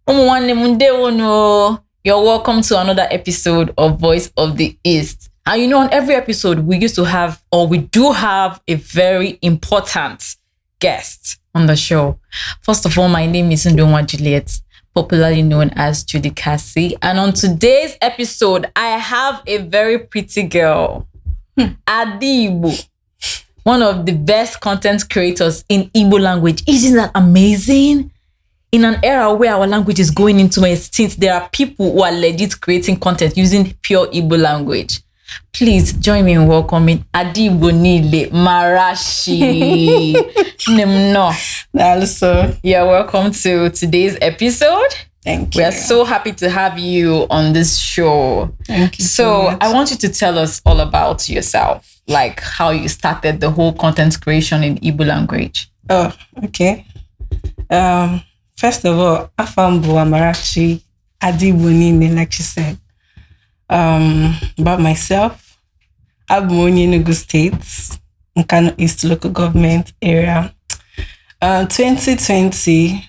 You're welcome to another episode of Voice of the East. And you know, on every episode, we do have a very important guest on the show. First of all, my name is Ndonwa Juliet, popularly known as Judy Cassie. And on today's episode, I have a very pretty girl, Igbo, one of the best content creators in Igbo language. Isn't that amazing? In an era where our language is going into extinct, there are people who are legit creating content using pure Igbo language. Please join me in welcoming Igbo Nile Marashi. Nemno. Also, you're welcome to today's episode. Thank you. We are so happy to have you on this show. Thank you so much. I want you to tell us all about yourself, like how you started the whole content creation in Igbo language. Oh, okay. First of all, Afambu Amarachi Igbo Nile, like she said. About myself, I'm born in Enugu State, Nkano East local government area. 2020,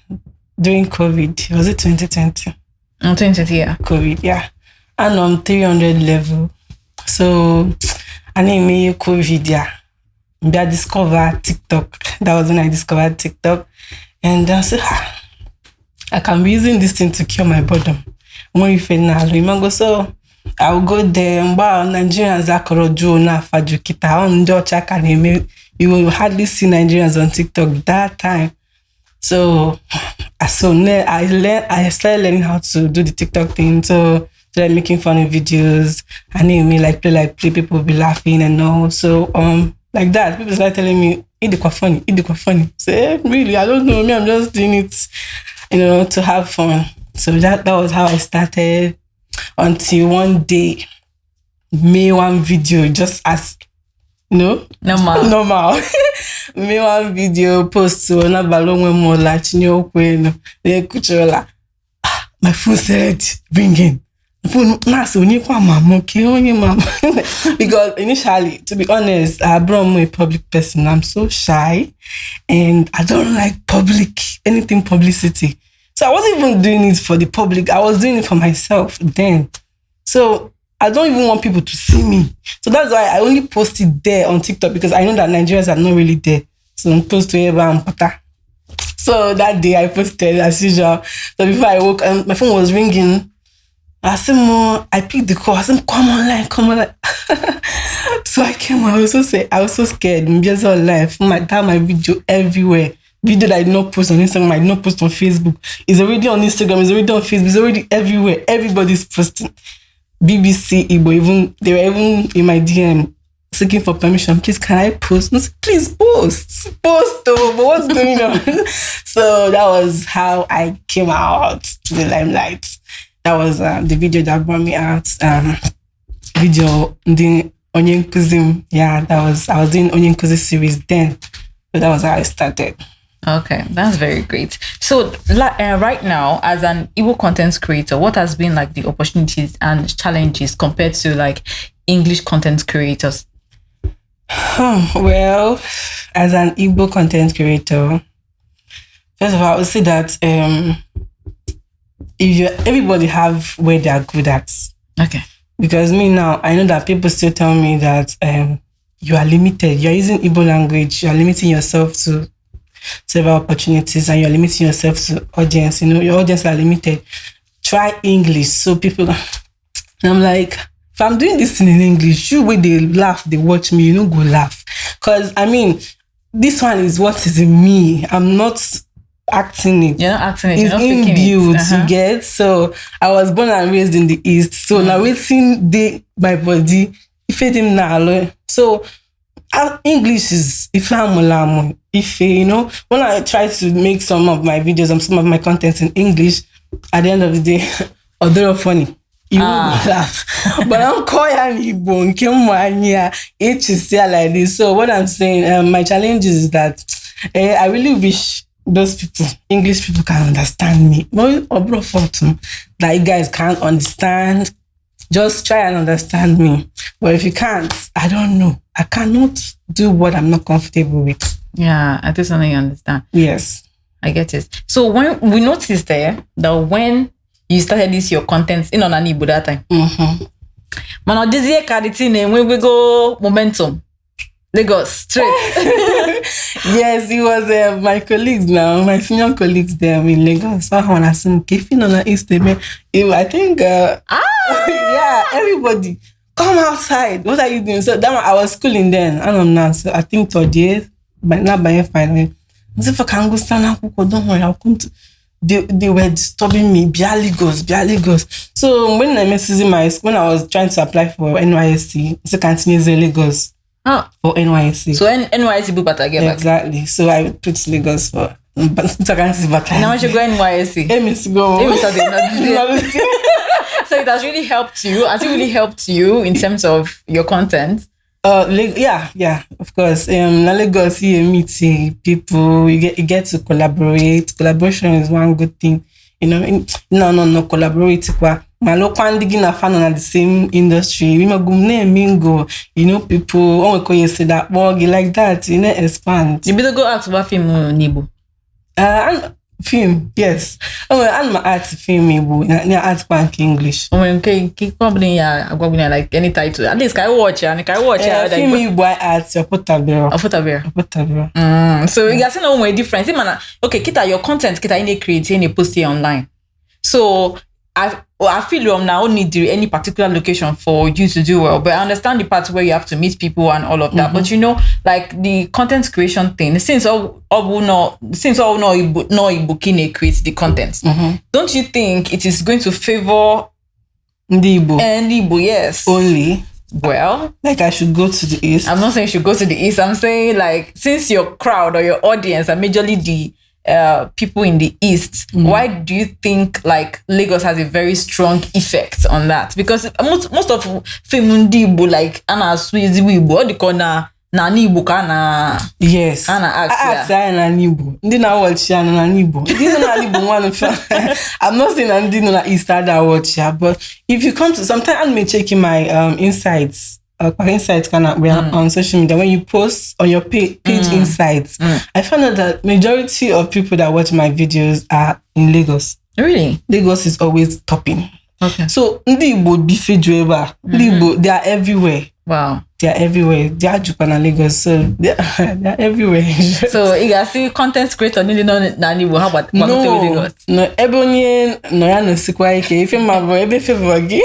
during COVID, was it 2020? 2020, yeah. COVID, yeah. And on 300 level. So, I named COVID, yeah. I discovered TikTok. That was when I discovered TikTok. And I said, I can be using this thing to cure my boredom. So I'll go there. Nigerians you will hardly see Nigerians on TikTok that time. So I started learning how to do the TikTok thing. So started making funny videos. I need me play, people will be laughing and all. So like that, people started telling me, it's quite funny. Say, really, I don't know, I'm just doing it, to have fun. So that was how I started until one day, made one video just as, normal. Made one video post to na balong mo la chinyo kweno. My phone started ringing. Because initially, to be honest, I brought a public person. I'm so shy and I don't like anything publicity. So I wasn't even doing it for the public. I was doing it for myself then. So I don't even want people to see me. So that's why I only post it there on TikTok, because I know that Nigerians are not really there. So I'm post to everyone. So that day I posted as usual. So before I woke up, my phone was ringing. I said, I picked the call. I said, come online. So I came. I was so scared. I'm just online. My video everywhere. Video that I did not post on Instagram, I did not post on Facebook. It's already on Instagram. It's already on Facebook. It's already everywhere. Everybody's posting. BBC Igbo, they were even in my DM seeking for permission. Please, can I post? No, please post. But what's going on? So that was how I came out to the limelight. That was the video that brought me out. Video the Onion Kuzim. Yeah, I was doing Onion Kuzim series then. So that was how I started. Okay, that's very great. So right now, as an Igbo content creator, what has been like the opportunities and challenges compared to like English content creators? Well, as an Igbo content creator, first of all, I would say that everybody have where they are good at. Okay. Because me now, I know that people still tell me that you are limited. You're using Igbo language. You're limiting yourself to several opportunities, and you're limiting yourself to audience. Your audience are limited. Try English. So people, and I'm like, if I'm doing this thing in English, you way they laugh, they watch me, go laugh. Because this one is what is in me. I'm not acting it. You're not acting it. It's inbuilt, you get. So I was born and raised in the East. So narrating my body, if it him now. So English is when I try to make some of my videos and some of my content in English, at the end of the day, although funny, you will laugh. But I'm calling Igbo, like this. So what I'm saying, my challenge is that I really wish those people, English people, can understand me. But that you guys can't understand. Just try and understand me. But if you can't, I don't know. I cannot do what I'm not comfortable with. Yeah, I totally understand. Yes. I get it. So when we noticed there that when you started this your content in on Igbo that time. Man, this year when we go momentum. Lagos straight. Yes, it was my colleagues now, my senior colleagues there in Lagos. So when I said, "Kefin on East, I think, yeah, everybody come outside. What are you doing?" So that one, I was schooling then. I don't know. So I think third year, but not by final. I said, "If I can go stand up, don't worry, I'll come to." They were disturbing me. Bia Lagos. So when I when I was trying to apply for NYSC, it's a continuous Lagos. For NYSC. So NYSC book better get back. Exactly. So I put Lagos for now I should go NYSC. So it has really helped you. Has it really helped you in terms of your content? Yeah, of course. Na Lagos you meet people, you get to collaborate. Collaboration is one good thing. You know, no collaborate kwa. Malo kwandigi na fan on the same industry. We magumne mingo. You know, people you say that you like that. You know, expand. You better go out to film Igbo. Film, yes. I'm art film Igbo. Art bank English. Okay, probably like any title. At least can I watch? Film Igbo art. Fotabera. So you guys know more difference. Okay, kita your content kita in create in post it online. So I feel now need any particular location for you to do well, but I understand the part where you have to meet people and all of that. But you know, like the content creation thing, since all Igbo creates the content, don't you think it is going to favor Igbo? Yes, only. Well, like I should go to the east. I'm not saying you should go to the east. I'm saying like since your crowd or your audience are majorly the people in the east, why do you think like Lagos has a very strong effect on that? Because most of film Igbo like Anna Swiss Igbo the corner na Igbo kana yes Anna act na Igbo ndi na watch ya na Igbo ndi na Igbo one I'm not saying ndi na east that watch ya, but if you come to sometimes I may check in my insights kind we are on social media. When you post on your page insights, I found out that majority of people that watch my videos are in Lagos. Really? Lagos is always topping. Okay. So Ndi Igbo bife driver. Ndi Igbo, they are everywhere. Wow. They are everywhere. They are Japan and Lagos, so they are everywhere. So you guys see content creator nili no nani wo how about Lagos? No, ebonye no ya no sikwa ike. If my boy ebe favor gi.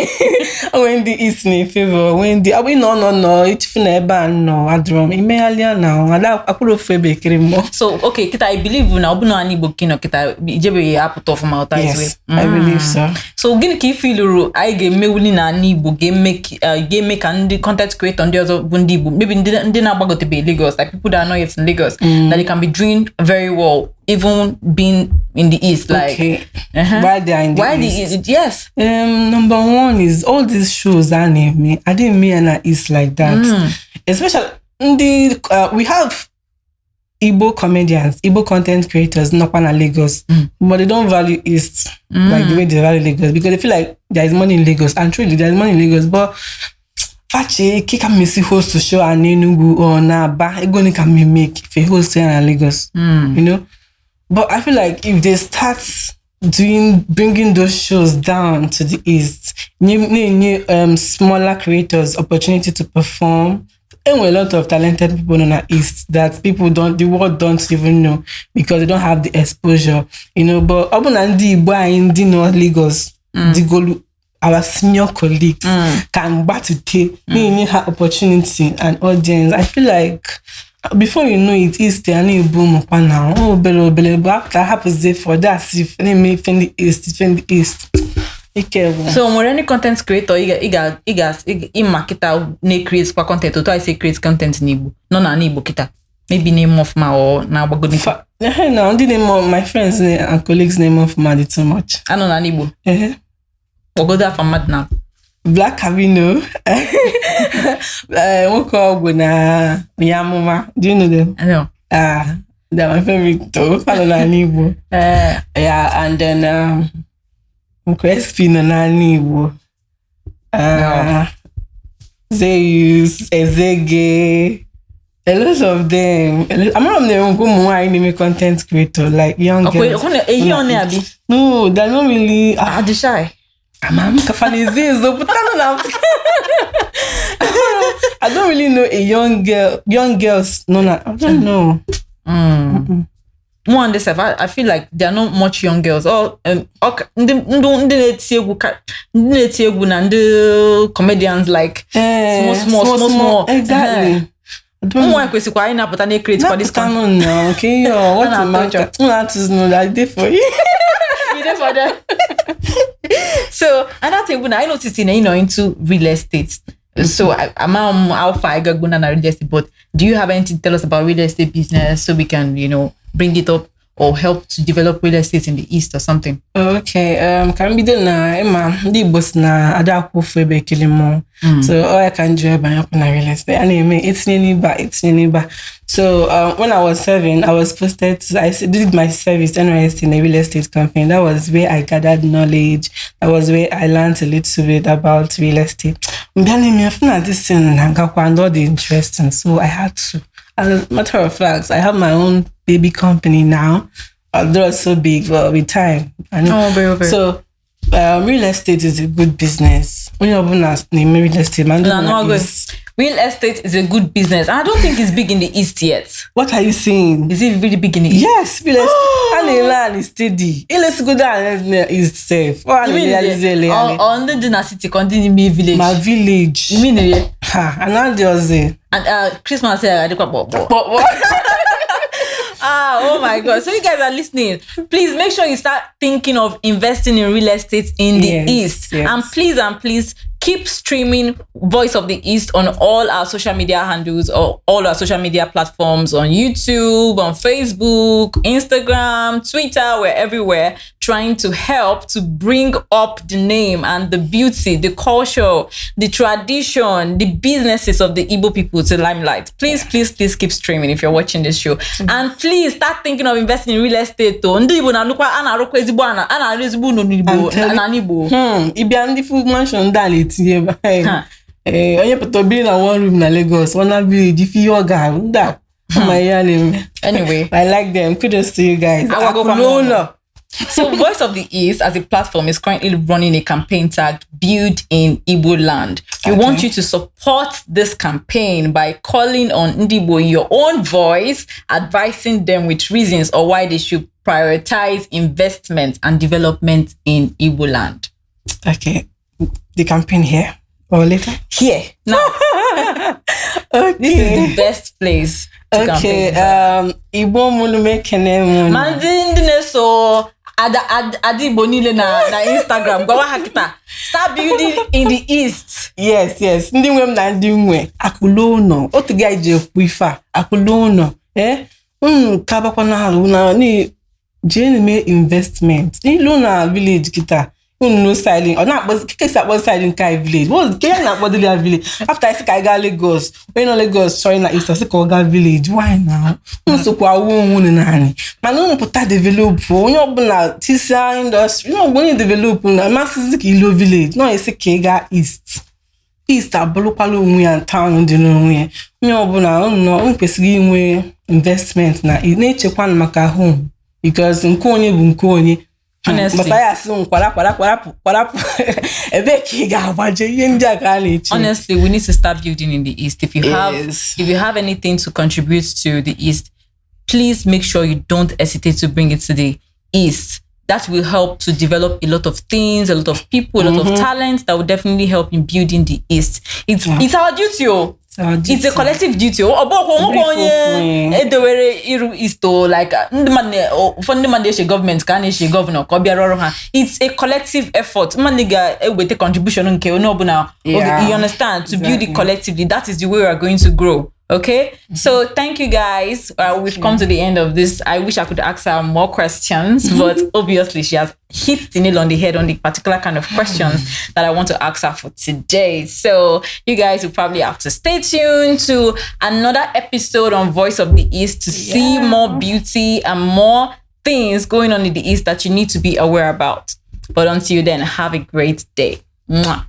When the east ne favor, when the no it na eba no adrom. Ime alia na ada akuro febe kirimo. So okay, kita I believe na obu no ani Igbo kino kita ijebe ya put off my authority. Yes, I believe so. So gini ki feel I ge mewuli na ani Igbo game make and the content creator on the Bundibu, maybe they not about to be Lagos, like people that are not yet in Lagos, that they can be doing very well, even being in the east. Like, okay. Why they are in the east? Yes. Number one is all these shows that name me. I didn't mean that east like that. Especially we have Igbo comedians, Igbo content creators, not in Lagos, but they don't value east like the way they value Lagos because they feel like there is money in Lagos, and truly there is money in Lagos, but Fache, kika missy host to show and Enugu or na ba egoni can me make if a host here in Lagos, you know. But I feel like if they start bringing those shows down to the east, new smaller creators opportunity to perform, and a lot of talented people in the east that the world don't even know because they don't have the exposure, you know. But Obunandi Igbo in North Lagos, the Golu. Our senior colleagues can battle me her opportunity and audience. I feel like before you know it, is the any boom now. Oh, bello, that happens there for that. If they may defend the east. So, more any content creator, you marketer, ne creates content. Or I say creates content in Igbo. No, na Igbo kita. Maybe name of my or now good. No, the name of my friends and colleagues' name of my too much. I know na Igbo. We'll go there for mad now. Black Avino. What call Guna Yamuma? Do you know them? I know. They're my favorite too. Igbo. Yeah, and then Crespin and Igbo. Zeus, Ezege. A lot of them. I'm not them go more anime content creator like young girls. No, they're not really. Are they shy? I don't really know a young girls. No, I don't know. More on this, I feel like there are not much young girls. All comedians like small. Exactly. I don't want to say na but I create for this canon now. Okay, what to matter? Artists know that they for you. You there for them. So another thing, I noticed into real estate. So I'm how far I got going on real estate, but do you have anything to tell us about real estate business so we can, bring it up or help to develop real estate in the East or something? Okay, can be done na the boss na ada ko febe kilimo. So all I can do by open real estate. And it's neighbor. So when I was 7, I was posted. I did my service NYSC in a real estate company. That was where I gathered knowledge. That was where I learned a little bit about real estate. This thing and all the interesting. So I had to. As a matter of fact, I have my own baby company now. Although it's so big, but with time. Very. So real estate is a good business. When you're real estate, real estate is a good business. I don't think it's big in the East yet. What are you saying? Is it really big in the East? Yes, real estate. And the land is steady. Let's go down is safe. You mean on the dinner city, continue me village. My village. You mean it? And now there's and Christmas I oh my God. So you guys are listening. Please make sure you start thinking of investing in real estate in the East. Yes. And please keep streaming Voice of the East on all our social media handles or all our social media platforms on YouTube, on Facebook, Instagram, Twitter. We're everywhere trying to help to bring up the name and the beauty, the culture, the tradition, the businesses of the Igbo people to limelight. Please keep streaming if you're watching this show. And please start thinking of investing in real estate. Onye put be in one room na Lagos, one village, if you guy, anyway, I like them. Kudos to you guys. So Voice of the East as a platform is currently running a campaign tagged Build in Igbo Land. We want you to support this campaign by calling on Ndibo in your own voice, advising them with reasons or why they should prioritize investment and development in Igbo land. Okay. The campaign here or later? Here. Now. Okay. This is the best place to campaign. Igbo mulume kene Mandindine so Adi Bonile na Instagram. Gwa hakita. Start building in the East. Yes. Ndi nwem na ndi nwe. Akulono. Otu ga ije kwifa. Akulono. Kaba kwa na halu na ni jene investment. Ni luna village kita. No styling or not, but kick up styling Kai village. What can not body village? After I say I got Lagos, when Lagos showing like it's a Koga village. Why now? So kwa won nani. Man no put that develop. When you open a tisa industry, when you develop na masses kilo village. No, it's a Kega East. East a blopalo we and town the no we. Me open no pesigi we investment na. It nature kwan maka home because nkonye. Honestly, we need to start building in the East. If you have anything to contribute to the East, please make sure you don't hesitate to bring it to the East. That will help to develop a lot of things, a lot of people, a lot of talents that will definitely help in building the East. It's our duty. It's a collective duty. Like government can governor. It's a collective effort. With a contribution. You understand? To build it collectively. That is the way we are going to grow. Okay, so thank you guys. We've come to the end of this. I wish I could ask her more questions, but obviously she has hit the nail on the head on the particular kind of questions that I want to ask her for today. So you guys will probably have to stay tuned to another episode on Voice of the East to see more beauty and more things going on in the East that you need to be aware about. But until then, have a great day. Mwah.